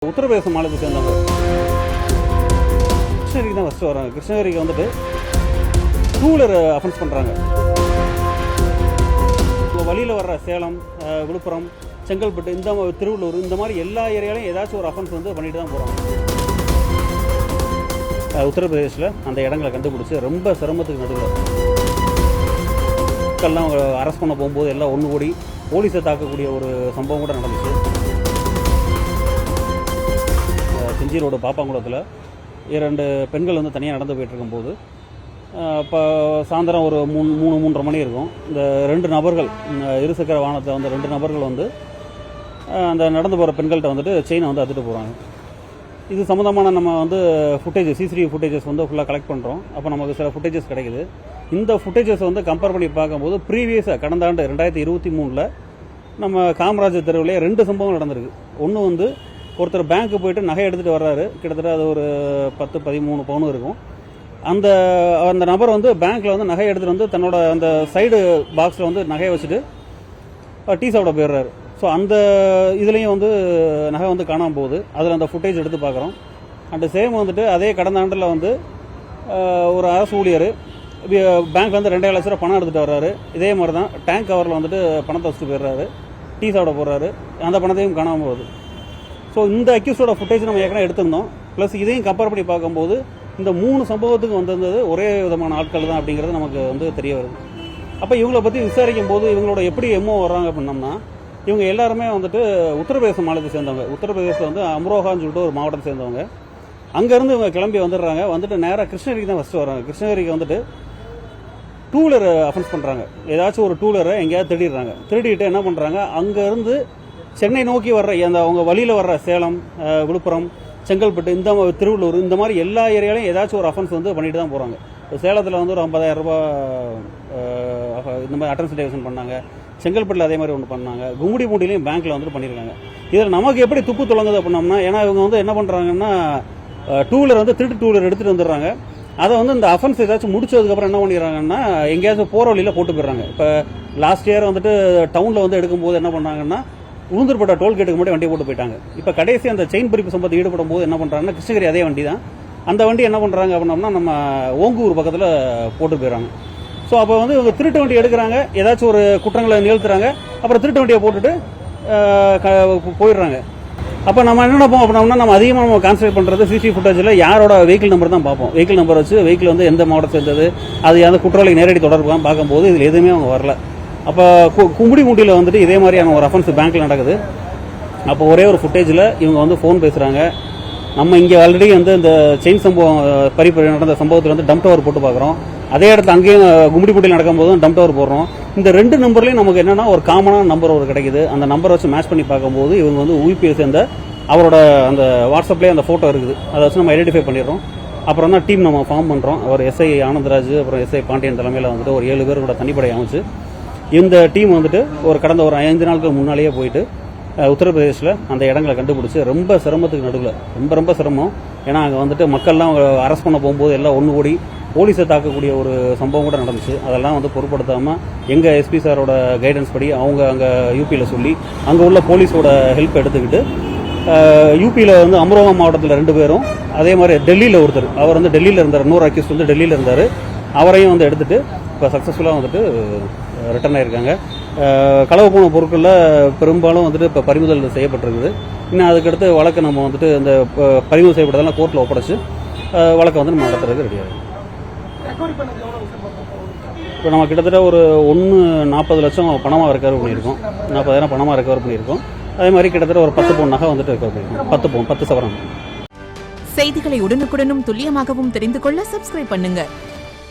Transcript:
உத்தரப்பிரதேச மாநிலத்தை சேர்ந்தவங்க கிருஷ்ணகிரிக்கு தான் ஃபஸ்ட்டு வராங்க. கிருஷ்ணகிரிக்கு வந்துட்டு டூ வீலர் அஃபென்ஸ் பண்ணுறாங்க. இப்போ வழியில் வர்ற சேலம், விழுப்புரம், செங்கல்பட்டு, இந்த திருவள்ளூர், இந்த மாதிரி எல்லா ஏரியாலையும் ஏதாச்சும் ஒரு அஃபென்ஸ் வந்து பண்ணிட்டு தான் போகிறாங்க. உத்தரப்பிரதேசில் அந்த இடங்களை கண்டுபிடிச்சி ரொம்ப சிரமத்துக்கு நடுவில் மக்கள்லாம் அவங்க அரெஸ்ட் பண்ண போகும்போது எல்லாம் ஒன்று கூடி போலீஸை தாக்கக்கூடிய ஒரு சம்பவம் கூட நடந்துச்சு. செஞ்சி ரோடு பாப்பாங்குளத்தில் 2 பெண்கள் வந்து தனியாக நடந்து போயிட்டு இருக்கும்போது இப்போ சாயந்தரம் ஒரு 3:30 மணி இருக்கும். இந்த 2 நபர்கள், இருசக்கர வாகனத்தை வந்து 2 நபர்கள் வந்து அந்த நடந்து போகிற பெண்கள்கிட்ட வந்துட்டு செயினை வந்து அத்துட்டு போகிறாங்க. இது சம்மந்தமான நம்ம வந்து சிசிடிவி ஃபுட்டேஜஸ் வந்து ஃபுல்லாக கலெக்ட் பண்ணுறோம். அப்போ நமக்கு சில ஃபுட்டேஜஸ் கிடைக்குது. இந்த ஃபுட்டேஜஸ் வந்து கம்பேர் பண்ணி பார்க்கும்போது ப்ரீவியஸாக கடந்த ஆண்டு 2023 நம்ம காமராஜர் தெருவிலே 2 சம்பவம் நடந்திருக்கு. ஒன்று வந்து ஒருத்தர் பேங்க்கு போயிட்டு நகை எடுத்துகிட்டு வர்றாரு. கிட்டத்தட்ட அது ஒரு 10-13 பவுன் இருக்கும். அந்த நபர் வந்து பேங்க்கில் வந்து நகை எடுத்துகிட்டு வந்து தன்னோட அந்த சைடு பாக்ஸில் வந்து நகையை வச்சுட்டு டீ சாப்பிட போயிடுறாரு. ஸோ அந்த இதுலேயும் வந்து நகை வந்து காணாமல் போகுது. அதில் அந்த ஃபுட்டேஜ் எடுத்து பார்க்குறோம். அண்ட் சேம் வந்துட்டு அதே கடந்த ஆண்டில் வந்து ஒரு அரசு ஊழியர் பேங்க்ல வந்து 2,000 லட்ச ரூபா பணம் எடுத்துகிட்டு வர்றாரு. இதே மாதிரி தான் டேங்க் கவரில் வந்துட்டு பணத்தை வச்சுட்டு போயிடுறாரு. டீ சாப்பிட போடுறாரு. அந்த பணத்தையும் காணாமல் போகுது. ஸோ இந்த அக்யூஸ்டோட ஃபுட்டேஜ் நம்ம ஏற்கனவே எடுத்திருந்தோம். ப்ளஸ் இதையும் கம்பேர் பண்ணி பார்க்கும்போது இந்த 3 சம்பவத்துக்கு வந்திருந்தது ஒரே விதமான ஆட்கள் தான் அப்படிங்கிறது நமக்கு வந்து தெரிய வருது. அப்போ இவங்களை பற்றி விசாரிக்கும் போது இவங்களோட எப்படி எம்ஓ வர்றாங்க அப்படின்னம்னா, இவங்க எல்லாருமே வந்துட்டு உத்தரப்பிரதேச மாநிலத்தை சேர்ந்தவங்க. உத்தரப்பிரதேசத்தில் வந்து அம்ரோஹான்னு சொல்லிட்டு ஒரு மாவட்டத்தை சேர்ந்தவங்க. அங்கேருந்து இவங்க கிளம்பி வந்துடுறாங்க. வந்துட்டு நேராக கிருஷ்ணகிரிக்கு தான் ஃபஸ்ட்டு வராங்க. கிருஷ்ணகிரிக்கு வந்துட்டு டூ வீலர் அஃபென்ஸ் பண்ணுறாங்க. ஏதாச்சும் ஒரு டூ வீலரை எங்கேயாவது திருடிட்டு என்ன பண்ணுறாங்க, அங்கேருந்து சென்னை நோக்கி வர்ற அவங்க வழியில் வர்ற சேலம், விழுப்புரம், செங்கல்பட்டு, இந்த திருவள்ளூர், இந்த மாதிரி எல்லா ஏரியாலையும் ஏதாச்சும் ஒரு அஃபென்ஸ் வந்து பண்ணிட்டு தான் போகிறாங்க. சேலத்தில் வந்து ஒரு 50,000 ரூபாய் இந்த மாதிரி அட்டன்ஸ் டேஷன் பண்ணாங்க. செங்கல்பட்டில் அதே மாதிரி ஒன்று பண்ணாங்க. கும்முடிப்பூண்டிலையும் பேங்க்கில் வந்துட்டு பண்ணியிருக்காங்க. இதில் நமக்கு எப்படி துப்பு துளங்குது அப்படின்னோம்னா, ஏன்னா இவங்க வந்து என்ன பண்ணுறாங்கன்னா டூ வீலர் வந்து திருட்டு டூ வீலர் எடுத்துகிட்டு வந்துடுறாங்க. அதை வந்து இந்த அஃபென்ஸ் ஏதாச்சும் முடிச்சதுக்கப்புறம் என்ன பண்ணிடுறாங்கன்னா எங்கேயாச்சும் போகிற வழியில் போட்டு போயிடுறாங்க. இப்போ லாஸ்ட் இயர் வந்துட்டு டவுனில் வந்து எடுக்கும்போது என்ன பண்ணாங்கன்னா உளுந்தூர்பேட்டை டோல்கேட்டுக்கு மட்டும் வண்டி போட்டு போயிட்டாங்க. இப்போ கடைசி அந்த செயின் பறிப்பு சம்பவத்தில் ஈடுபடும் போது என்ன பண்ணுறாங்கன்னா கிருஷ்ணகிரி அதே வண்டி தான். அந்த வண்டி என்ன பண்ணுறாங்க அப்படின்னோம்னா நம்ம ஓங்கூர் பக்கத்தில் போட்டு போயிடறாங்க. ஸோ அப்போ வந்து இவங்க திருட்டு வண்டி எடுக்கிறாங்க, ஏதாச்சும் ஒரு குற்றங்களை நிகழ்த்துறாங்க, அப்புறம் திருட்டு வண்டியை போட்டுட்டு போயிடுறாங்க. அப்போ நம்ம என்ன நினைப்போம் அப்படின்னா, நம்ம அதிகமாக நம்ம கான்சன்ட்ரேட் பண்ணுறது சிசிடிவி ஃபுட்டேஜில் யாரோட வெஹிக்கிள் நம்பர் தான் பார்ப்போம். வெஹிக்கிள் நம்பர் வச்சு வெஹிக்கிள் வந்து எந்த மாவட்டத்தை சேர்ந்தது, அது அந்த குற்றவாளி நேரடி தொடர்பு பார்க்கும்போது இதில் எதுவுமே அவங்க வரல. அப்போ கும்முடிப்பூண்டியில் வந்துட்டு இதே மாதிரியான ஒரு அஃபென்ஸ் பேங்க்கில் நடக்குது. அப்போ ஒரே ஒரு ஃபுட்டேஜில் இவங்க வந்து ஃபோன் பேசுகிறாங்க. நம்ம இங்கே ஆல்ரெடி வந்து இந்த செயின் சம்பவம் பறிப்பு நடந்த சம்பவத்தில் வந்து டம்ப் டவர் போட்டு பார்க்குறோம். அதே இடத்துல அங்கேயும் கும்முடிப்பூண்டியில் நடக்கும்போதும் டம்ப் டவர் போடுறோம். இந்த 2 நம்பர்லையும் நமக்கு என்னன்னா ஒரு காமனான நம்பர் ஒரு கிடைக்குது. அந்த நம்பரை வச்சு மேட்ச் பண்ணி பார்க்கும்போது இவங்க வந்து UPI சேர்ந்த அவரோட அந்த வாட்ஸ்அப்லேயே அந்த ஃபோட்டோ இருக்குது. அதை வச்சு நம்ம ஐடென்டிஃபை பண்ணிடுறோம். அப்புறம் தான் டீம் நம்ம ஃபார்ம் பண்ணுறோம். அவர் SI ஆனந்தராஜ், அப்புறம் SI பாண்டியன் தலைமையில் வந்துட்டு ஒரு 7 பேர் கூட தனிப்படை அமைச்சு இந்த டீம் வந்துட்டு கடந்த ஒரு 5 நாளுக்கு முன்னாலேயே போயிட்டு உத்தரப்பிரதேசில் அந்த இடங்களை கண்டுபிடிச்சி ரொம்ப சிரமத்துக்கு நடுவில் ரொம்ப சிரமம். ஏன்னா அங்கே வந்துட்டு மக்கள்லாம் அரெஸ்ட் பண்ண போகும்போது எல்லாம் ஒன்று கூடி போலீஸை தாக்கக்கூடிய ஒரு சம்பவம் கூட நடந்துச்சு. அதெல்லாம் வந்து பொருட்படுத்தாமல் எங்கள் SP சாரோட கைடன்ஸ் படி அவங்க அங்கே UPயில் சொல்லி அங்கே உள்ள போலீஸோட ஹெல்ப் எடுத்துக்கிட்டு UPயில் வந்து அம்ரோஹா மாவட்டத்தில் 2 பேரும், அதே மாதிரி டெல்லியில் ஒருத்தர், அவர் வந்து டெல்லியில் இருந்தார், இன்னொரு அக்யூஸ்ட் வந்து டெல்லியில் இருந்தார், அவரையும் வந்து எடுத்துகிட்டு இப்போ சக்ஸஸ்ஃபுல்லாக வந்துட்டு ரிட்டர்ன் ஆகியிருக்காங்க. களவு போன பொருட்களில் பெரும்பாலும் வந்துட்டு இப்போ பறிமுதல் செய்யப்பட்டிருக்குது. இன்னும் அதுக்கடுத்து வழக்கு நம்ம வந்துட்டு இந்த பறிமுதல் செய்யப்பட்டதெல்லாம் கோர்ட்டில் ஒப்படைச்சு வழக்கை வந்து நம்ம நடத்துறதுக்கு ரெடியாகும். இப்போ நம்ம கிட்டத்தட்ட ஒரு 1.40 லட்சம் பணமாக ரெக்கவர் பண்ணியிருக்கோம். 40,000 பணமாக ரெக்கவர் பண்ணியிருக்கோம். அதே மாதிரி கிட்டத்தட்ட ஒரு 10 பவுன் நகை வந்துட்டு ரெக்கவர் பண்ணியிருக்கோம். 10 பவுன் 10 சவரன். செய்திகளை உடனுக்குடனும் துல்லியமாகவும் தெரிந்து கொள்ள சப்ஸ்கிரைப் பண்ணுங்க.